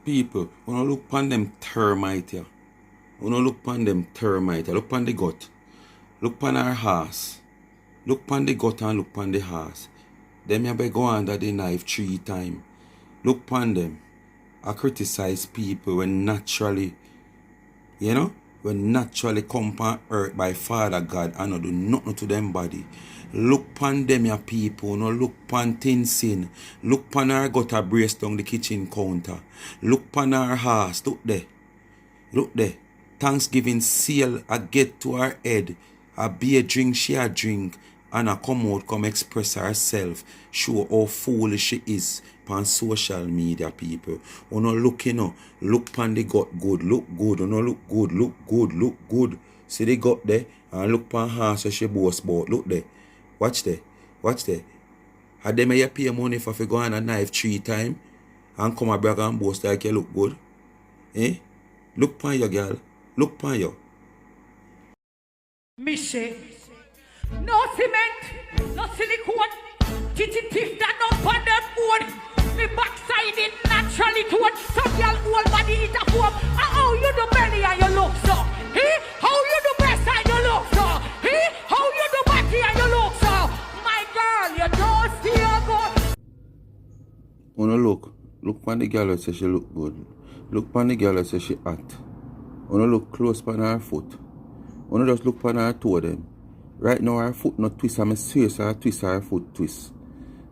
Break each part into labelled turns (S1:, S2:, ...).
S1: People, when I look upon them termite here. When I look upon them termite, look upon the gut. Look upon our horse. Look upon the gut and look upon the horse. Them you be go under the knife 3 times. Look upon them. I criticize people when naturally, when naturally come upon earth by Father God and not do nothing to them body. Look upon them your people, no look upon thin sin. Look upon our gutter brace down the kitchen counter. Look upon our house, look there. Look there. Thanksgiving seal I get to her head. A beer drink she a drink. And I come out, come express herself. Show how foolish she is on social media, people. You know, look, look pan the gut good, look good. You know, look good, look good, look good. See the gut there? And look pan her so she boast about. Look there. Watch there. Watch there. Had them you pay money for go on a knife 3 times and come a brag and boast like you look good. Eh? Look pan you, girl. Look pan you.
S2: Michelle. No cement, no silicone, tiff that no on them own. Me backside it naturally to it. Some y'all whole body it a form. How you do belly and you look so? Hey, how you do breast and you look so? Hey, how you do body and you look so? My girl, you don't see her good.
S1: Wanna look on the girl say she look good. Look on the girl say she hot. Wanna look close on her foot. Wanna just look on her toe then. Right now her foot not twist. I'm serious her twist her foot twist.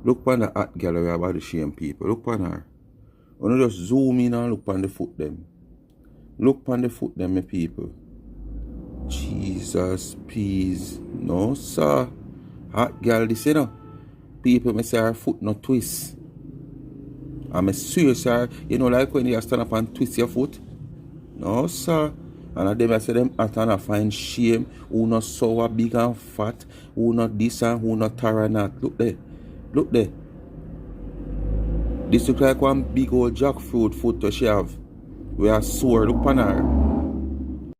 S1: Look on the hot girl where about the shame people. Look on her. Wanna just zoom in and look on the foot them. Look on the foot them, my people. Jesus, peace. No, sir. Hot girl, this, People may say her foot not twist. I'm serious, sir. Like when you stand up and twist your foot? No, sir. And them I say them at and I find shame. Who not sour, big and fat. Who not this and who not taranat. Look there. Look there. This look like one big old jackfruit foot she have. We are sore. Look on her.